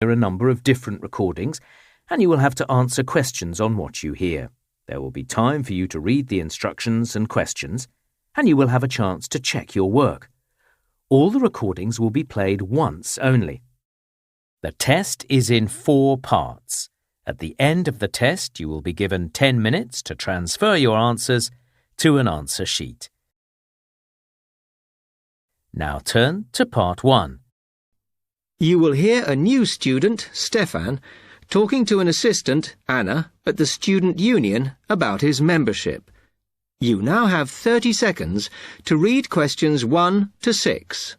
hear a number of different recordings, and you will have to answer questions on what you hear. There will be time for you to read the instructions and questions, and you will have a chance to check your work. All the recordings will be played once only. The test is in 4 parts. At the end of the test, you will be given 10 minutes to transfer your answers to an answer sheet. Now turn to part 1. You will hear a new student, Stefan, talking to an assistant, Anna, at the student union about his membership. You now have 30 seconds to read questions 1 to 6.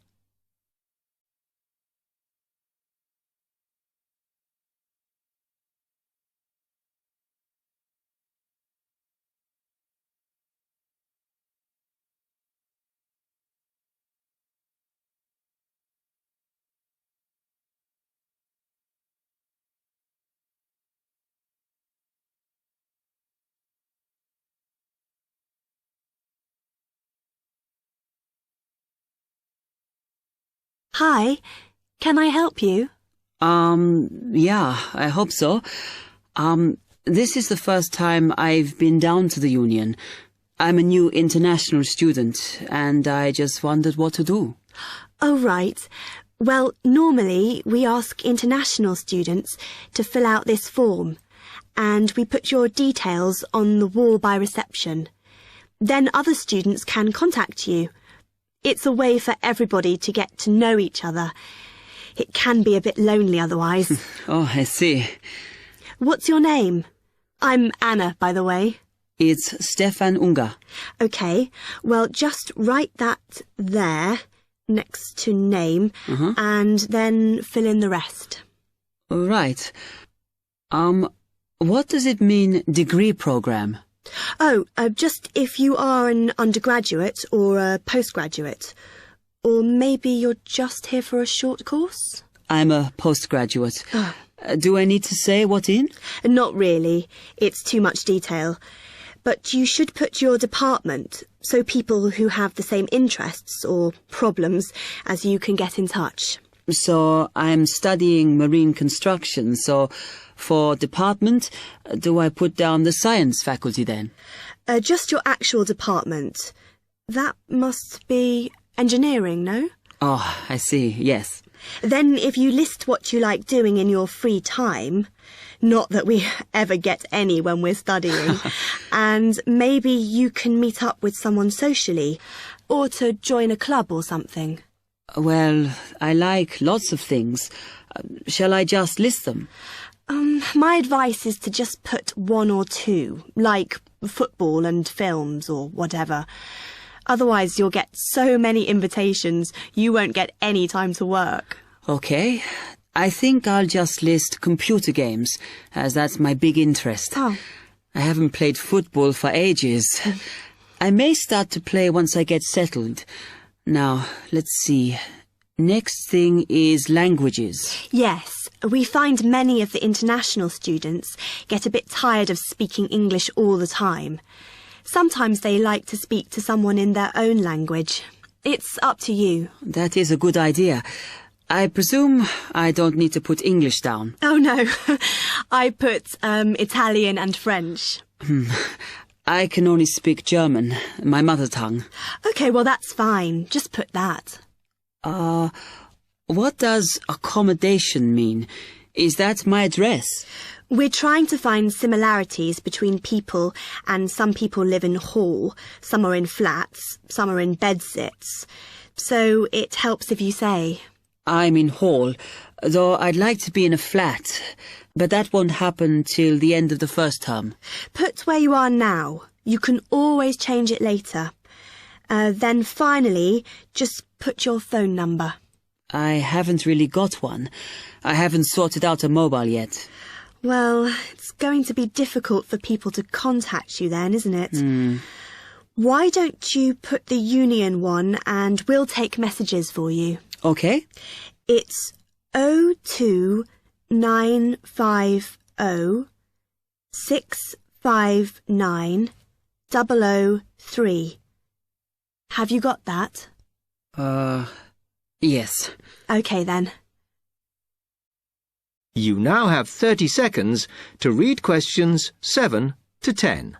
Hi, can I help you? Yeah, I hope so. This is the first time I've been down to the union. I'm a new international student, and I just wondered what to do. Oh, right. Well, normally we ask international students to fill out this form, and we put your details on the wall by reception. Then other students can contact you. It's a way for everybody to get to know each other. It can be a bit lonely otherwise. Oh, I see. What's your name? I'm Anna, by the way. It's Stefan Unger. OK, well, just write that there, next to name, and then fill in the rest. Right. What does it mean, degree program? Oh, just if you are an undergraduate or a postgraduate. Or maybe you're just here for a short course? I'm a postgraduate. Do I need to say what in? Not really. It's too much detail. But you should put your department, so people who have the same interests or problems as you can get in touch. So I'm studying marine construction, so for department, do I put down the science faculty then? Just your actual department. That must be engineering, no? Oh, I see, yes. Then if you list what you like doing in your free time, not that we ever get any when we're studying, and maybe you can meet up with someone socially, or to join a club or something. Well, I like lots of things. Shall I just list them? My advice is to just put 1 or 2, like football and films or whatever. Otherwise you'll get so many invitations, you won't get any time to work. Okay. I think I'll just list computer games, as that's my big interest. Oh. I haven't played football for ages. I may start to play once I get settled. Now, let's see. Next thing is languages. Yes, we find many of the international students get a bit tired of speaking English all the time. Sometimes they like to speak to someone in their own language. It's up to you. That is a good idea. I presume I don't need to put English down. Oh, no. I put Italian and French. I can only speak German, my mother tongue. OK, well, that's fine. Just put that. What does accommodation mean? Is that my address? We're trying to find similarities between people, and some people live in hall, some are in flats, some are in bedsits. So it helps if you say. I'm in hall, though I'd like to be in a flat, but that won't happen till the end of the first term. Put where you are now. You can always change it later. Then finally, just put your phone number. I haven't really got one. I haven't sorted out a mobile yet. Well, it's going to be difficult for people to contact you then, isn't it? Why don't you put the union one and we'll take messages for you? Okay. It's 02950 659 003. Have you got that? Yes. OK then. You now have 30 seconds to read questions 7 to 10.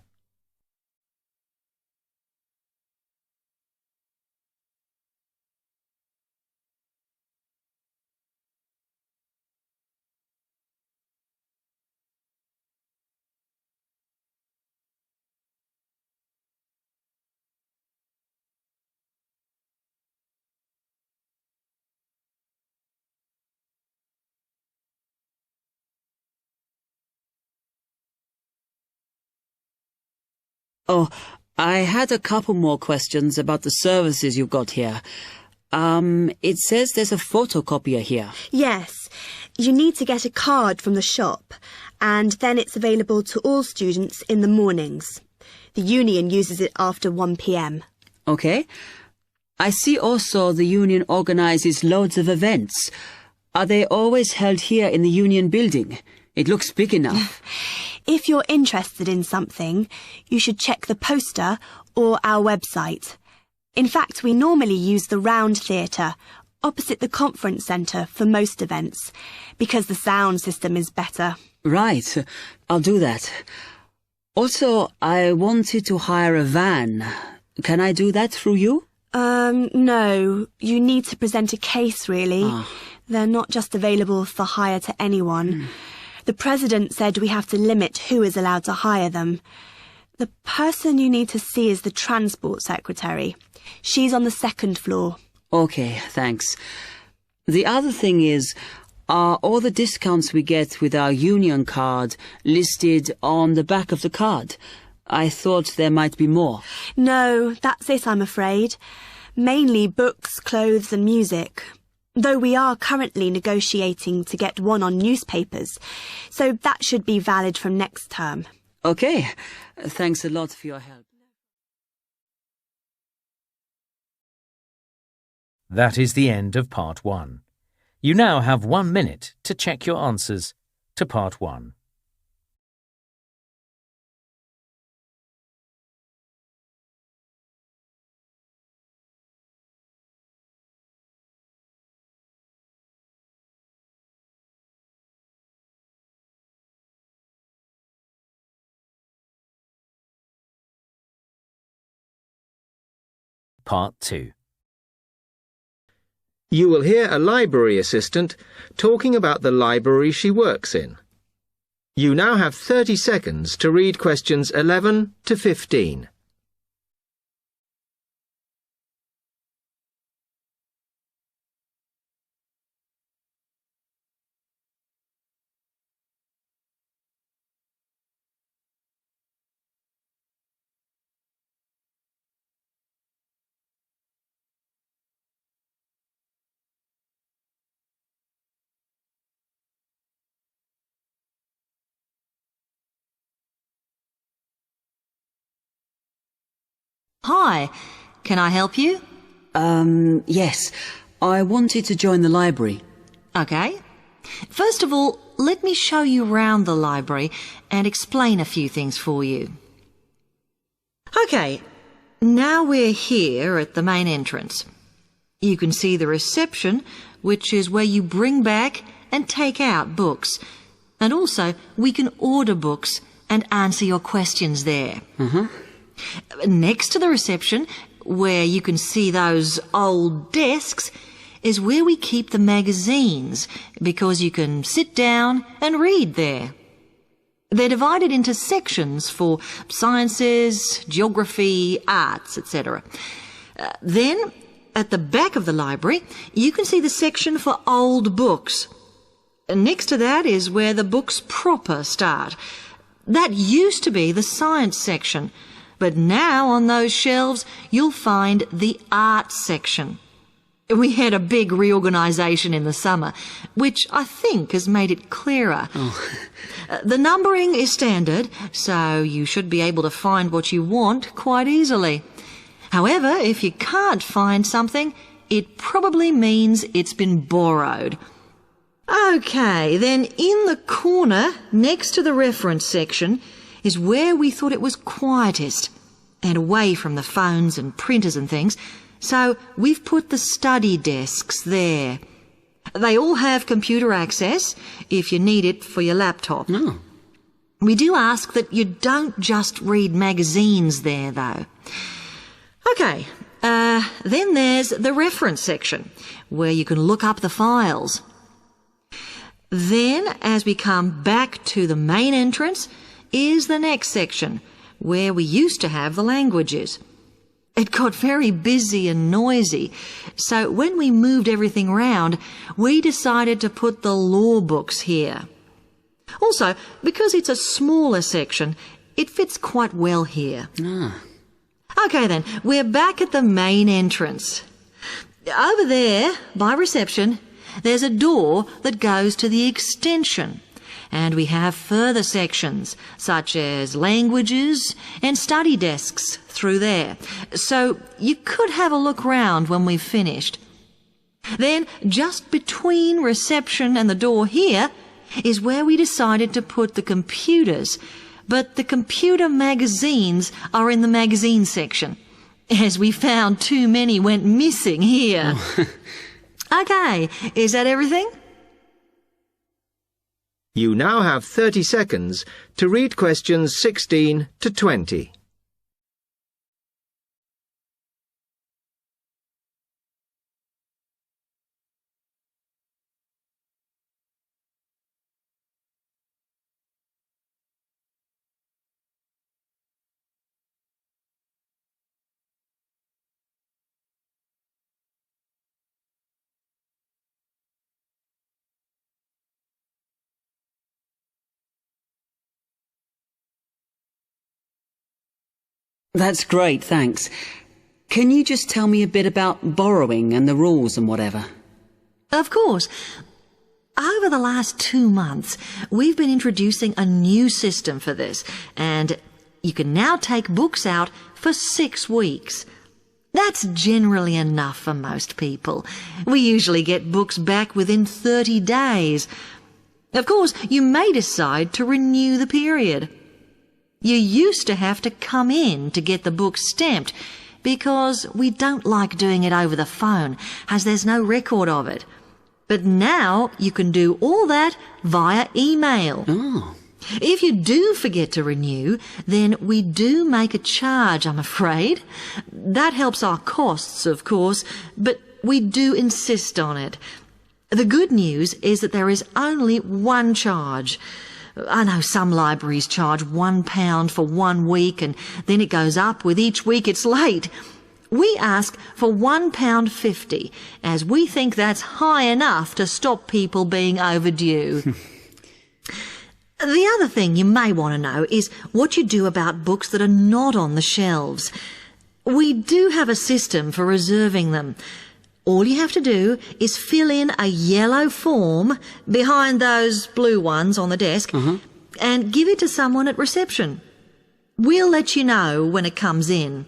Oh, I had a couple more questions about the services you've got here. It says there's a photocopier here. Yes, you need to get a card from the shop, and then it's available to all students in the mornings. The union uses it after 1 p.m. Okay. I see also the union organizes loads of events. Are they always held here in the union building? It looks big enough. If you're interested in something, you should check the poster or our website. In fact, we normally use the Round Theatre, opposite the conference centre for most events, because the sound system is better. Right, I'll do that. Also, I wanted to hire a van. Can I do that through you? No. You need to present a case, really. They're not just available for hire to anyone. The president said we have to limit who is allowed to hire them. The person you need to see is the transport secretary. She's on the 2nd floor. Okay, thanks. The other thing is, are all the discounts we get with our union card listed on the back of the card? I thought there might be more. No, that's it, I'm afraid. Mainly books, clothes and music. Though we are currently negotiating to get one on newspapers, so that should be valid from next term. Okay, thanks a lot for your help. That is the end of Part 1. You now have 1 minute to check your answers to Part 1. Part 2. You will hear a library assistant talking about the library she works in. You now have 30 seconds to read questions 11 to 15. Hi, can I help you? Yes. I wanted to join the library. Okay. First of all, let me show you round the library and explain a few things for you. Okay, now we're here at the main entrance. You can see the reception, which is where you bring back and take out books. And also, we can order books and answer your questions there. Next to the reception, where you can see those old desks, is where we keep the magazines, because you can sit down and read there. They're divided into sections for sciences, geography, arts, etc. Then, at the back of the library, you can see the section for old books. Next to that is where the books proper start. That used to be the science section, but now on those shelves you'll find the arts section. We had a big reorganisation in the summer, which I think has made it clearer. The numbering is standard, so you should be able to find what you want quite easily. However, if you can't find something, it probably means it's been borrowed. Okay, then in the corner next to the reference section is where we thought it was quietest and away from the phones and printers and things, so we've put the study desks there. They all have computer access if you need it for your laptop. Oh. We do ask that you don't just read magazines there, though. Okay, then there's the reference section, where you can look up the files. Then, as we come back to the main entrance, is the next section, where we used to have the languages. It got very busy and noisy, so when we moved everything round, we decided to put the law books here. Also, because it's a smaller section, it fits quite well here. Ah. Okay then, we're back at the main entrance. Over there, by reception, there's a door that goes to the extension. And we have further sections, such as languages and study desks through there. So you could have a look round when we've finished. Then, just between reception and the door here, is where we decided to put the computers, but the computer magazines are in the magazine section, as we found too many went missing here. Okay, is that everything? You now have 30 seconds to read questions 16 to 20. That's great, thanks. Can you just tell me a bit about borrowing and the rules and whatever? Of course. Over the last 2 months, we've been introducing a new system for this, and you can now take books out for 6 weeks. That's generally enough for most people. We usually get books back within 30 days. Of course, you may decide to renew the period. You used to have to come in to get the book stamped because we don't like doing it over the phone, as there's no record of it. But now you can do all that via email. Oh. If you do forget to renew, then we do make a charge, I'm afraid. That helps our costs, of course, but we do insist on it. The good news is that there is only one charge. I know some libraries charge £1 for 1 week and then it goes up with each week it's late. We ask for £1.50 as we think that's high enough to stop people being overdue. The other thing you may want to know is what you do about books that are not on the shelves. We do have a system for reserving them. All you have to do is fill in a yellow form behind those blue ones on the desk and give it to someone at reception. We'll let you know when it comes in.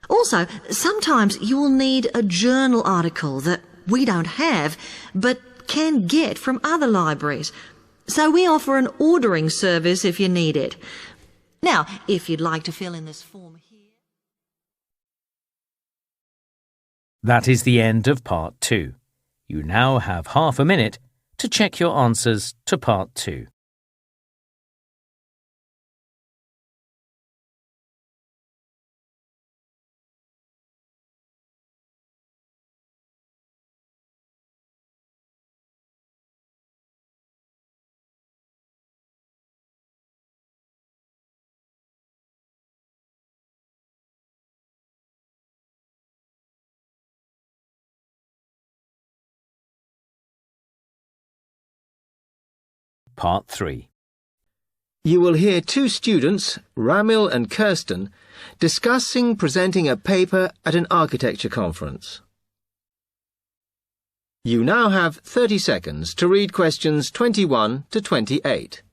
Also, sometimes you'll need a journal article that we don't have but can get from other libraries. So we offer an ordering service if you need it. Now, if you'd like to fill in this form here. That is the end of Part 2. You now have half a minute to check your answers to Part 2. Part 3. You will hear 2 students, Ramil and Kirsten, discussing presenting a paper at an architecture conference. You now have 30 seconds to read questions 21 to 28.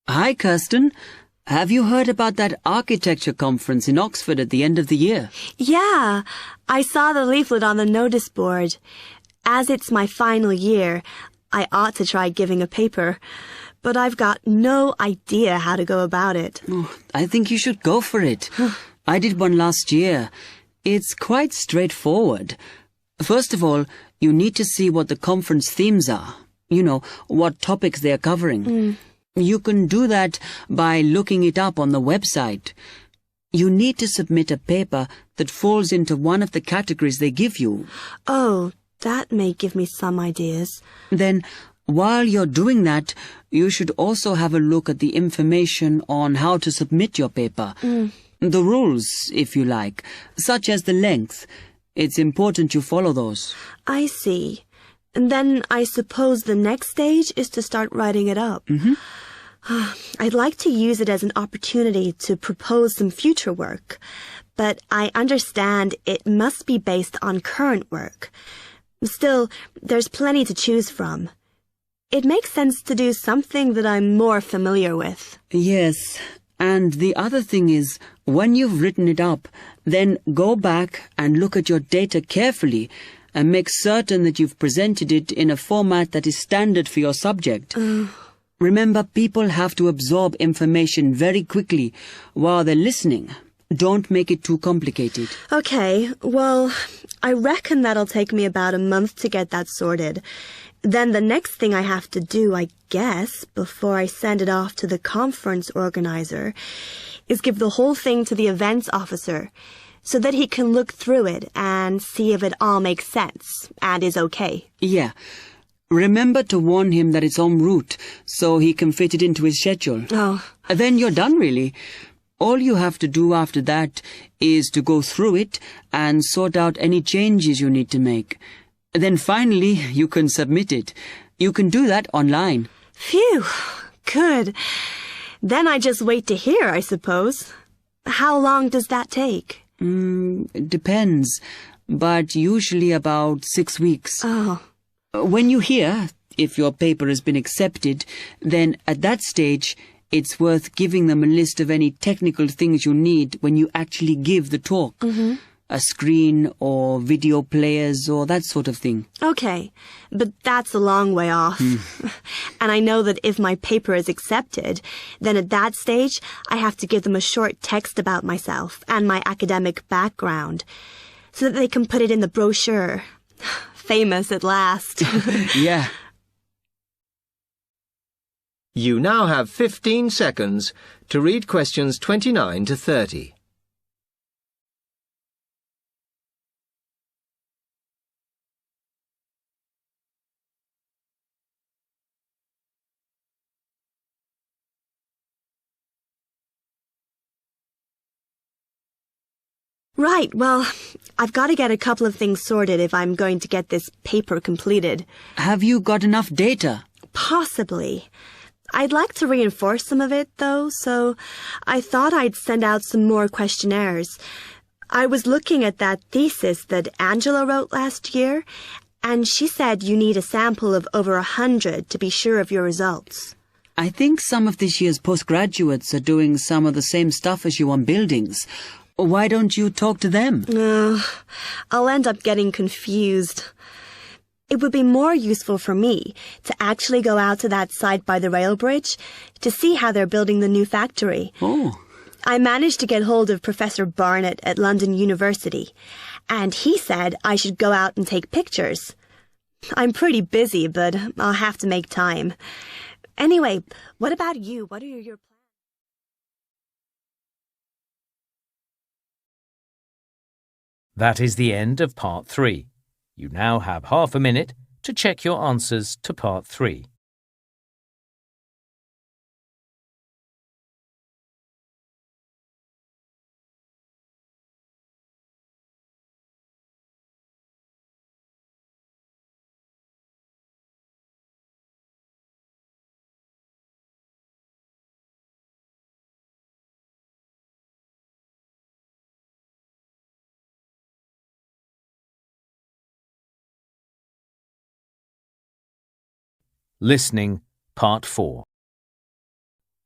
Hi, Kirsten. Have you heard about that architecture conference in Oxford at the end of the year? Yeah, I saw the leaflet on the notice board. As it's my final year, I ought to try giving a paper, but I've got no idea how to go about it. Oh, I think you should go for it. I did one last year. It's quite straightforward. First of all, you need to see what the conference themes are. You know, what topics they are covering. You can do that by looking it up on the website. You need to submit a paper that falls into one of the categories they give you. Oh, that may give me some ideas. Then, while you're doing that, you should also have a look at the information on how to submit your paper. The rules, if you like, such as the length. It's important you follow those. I see. And then I suppose the next stage is to start writing it up. I'd like to use it as an opportunity to propose some future work, but I understand it must be based on current work. Still, there's plenty to choose from. It makes sense to do something that I'm more familiar with. Yes, and the other thing is, when you've written it up, then go back and look at your data carefully and make certain that you've presented it in a format that is standard for your subject. Remember, people have to absorb information very quickly while they're listening. Don't make it too complicated. Okay, well, I reckon that'll take me about a month to get that sorted. Then the next thing I have to do, I guess, before I send it off to the conference organizer, is give the whole thing to the events officer, so that he can look through it and see if it all makes sense and is okay. Yeah. Remember to warn him that it's en route, so he can fit it into his schedule. Oh. Then you're done, really. All you have to do after that is to go through it and sort out any changes you need to make. Then finally, you can submit it. You can do that online. Phew, good. Then I just wait to hear, I suppose. How long does that take? It depends, but usually about 6 weeks. Oh. When you hear if your paper has been accepted, then at that stage, it's worth giving them a list of any technical things you need when you actually give the talk. A screen or video players or that sort of thing. Okay, but that's a long way off. And I know that if my paper is accepted, then at that stage, I have to give them a short text about myself and my academic background, so that they can put it in the brochure. Famous at last. Yeah. You now have 15 seconds to read questions 29 to 30. Right, well, I've got to get a couple of things sorted if I'm going to get this paper completed. Have you got enough data? Possibly. I'd like to reinforce some of it, though, so I thought I'd send out some more questionnaires. I was looking at that thesis that Angela wrote last year, and she said you need a sample of over 100 to be sure of your results. I think some of this year's postgraduates are doing some of the same stuff as you on buildings. Why don't you talk to them? I'll end up getting confused. It would be more useful for me to actually go out to that site by the rail bridge to see how they're building the new factory. Oh. I managed to get hold of Professor Barnett at London University, and he said I should go out and take pictures. I'm pretty busy, but I'll have to make time. Anyway, what about you? What are your plans? That is the end of Part 3. You now have half a minute to check your answers to Part 3. Listening, Part 4.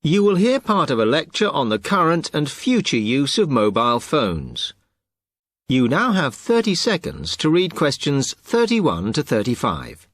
You will hear part of a lecture on the current and future use of mobile phones. You now have 30 seconds to read questions 31 to 35.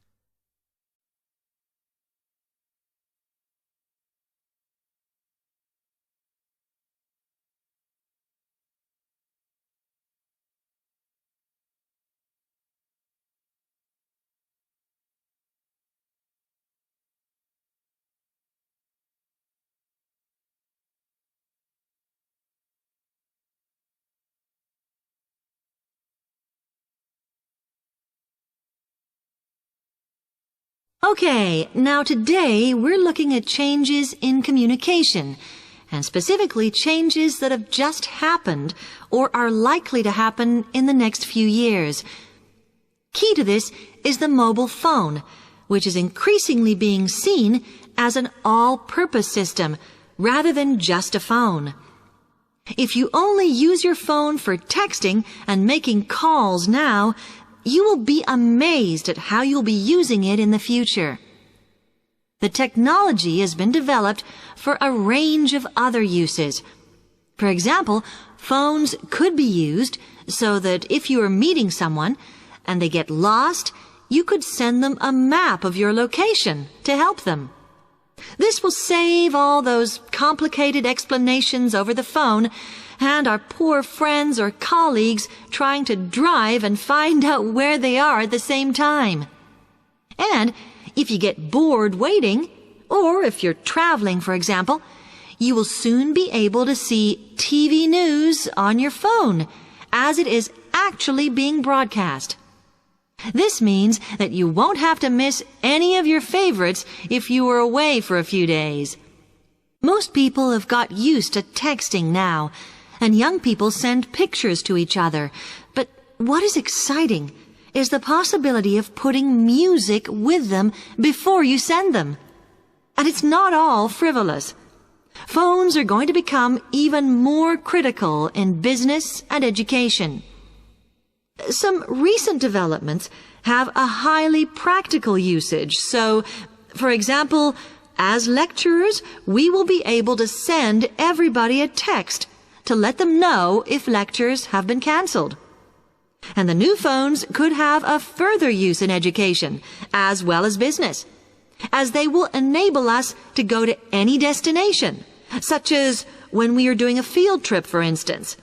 Okay, now today we're looking at changes in communication, and specifically changes that have just happened or are likely to happen in the next few years. Key to this is the mobile phone, which is increasingly being seen as an all-purpose system rather than just a phone. If you only use your phone for texting and making calls now, you will be amazed at how you'll be using it in the future. The technology has been developed for a range of other uses. For example, phones could be used so that if you are meeting someone and they get lost, you could send them a map of your location to help them. This will save all those complicated explanations over the phone and our poor friends or colleagues trying to drive and find out where they are at the same time. And if you get bored waiting, or if you're traveling, for example, you will soon be able to see TV news on your phone as it is actually being broadcast. This means that you won't have to miss any of your favorites if you were away for a few days. Most people have got used to texting now, and young people send pictures to each other. But what is exciting is the possibility of putting music with them before you send them. And it's not all frivolous. Phones are going to become even more critical in business and education. Some recent developments have a highly practical usage. So, for example, as lecturers, we will be able to send everybody a text to let them know if lectures have been cancelled. And the new phones could have a further use in education, as well as business, as they will enable us to go to any destination, such as when we are doing a field trip, for instance,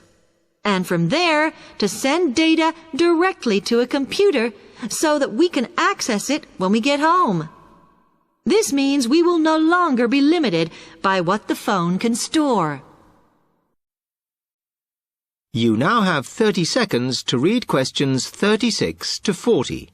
and from there to send data directly to a computer so that we can access it when we get home. This means we will no longer be limited by what the phone can store. You now have 30 seconds to read questions 36 to 40.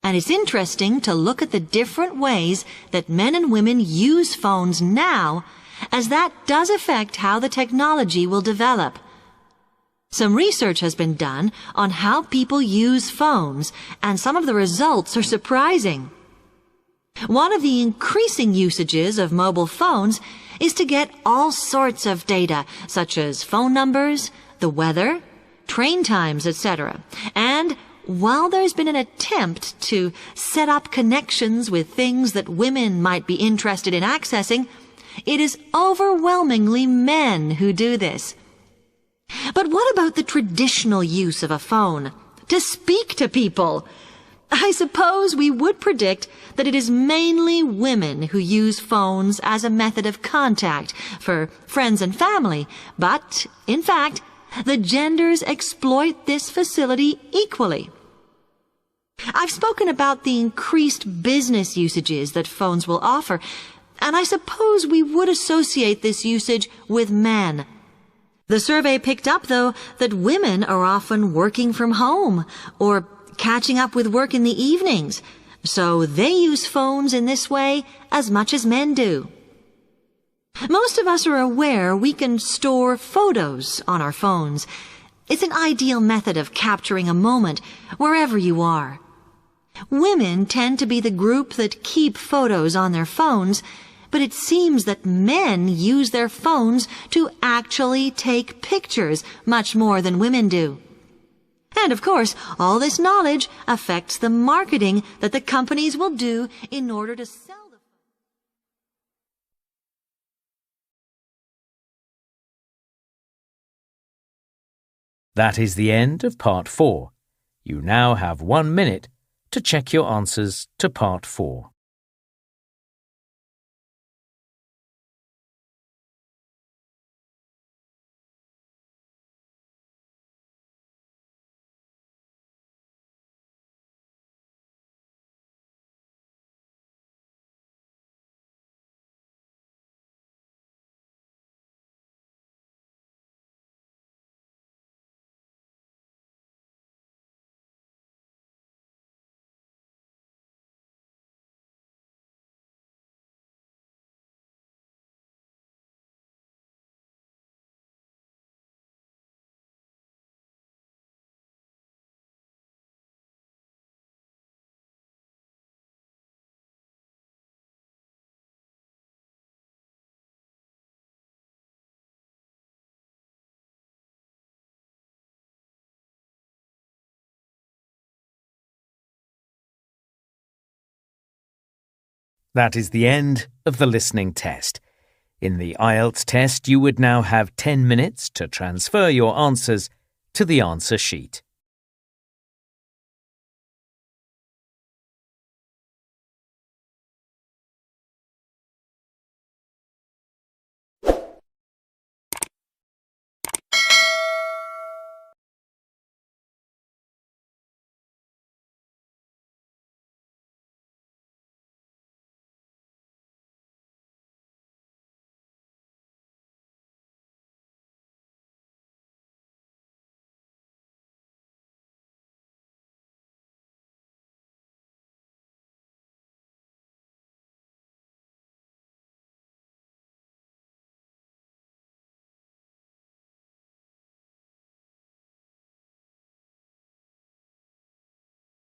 And it's interesting to look at the different ways that men and women use phones now, as that does affect how the technology will develop. Some research has been done on how people use phones, and some of the results are surprising. One of the increasing usages of mobile phones is to get all sorts of data, such as phone numbers, the weather, train times, etc. And while there's been an attempt to set up connections with things that women might be interested in accessing, it is overwhelmingly men who do this. But what about the traditional use of a phone? To speak to people? I suppose we would predict that it is mainly women who use phones as a method of contact for friends and family, but, in fact, the genders exploit this facility equally. I've spoken about the increased business usages that phones will offer, and I suppose we would associate this usage with men. The survey picked up, though, that women are often working from home or catching up with work in the evenings, so they use phones in this way as much as men do. Most of us are aware we can store photos on our phones. It's an ideal method of capturing a moment wherever you are. Women tend to be the group that keep photos on their phones, but it seems that men use their phones to actually take pictures much more than women do. And of course, all this knowledge affects the marketing that the companies will do in order to sell the phone. That is the end of Part 4. You now have 1 minute to check your answers to Part 4. That is the end of the listening test. In the IELTS test, you would now have 10 minutes to transfer your answers to the answer sheet.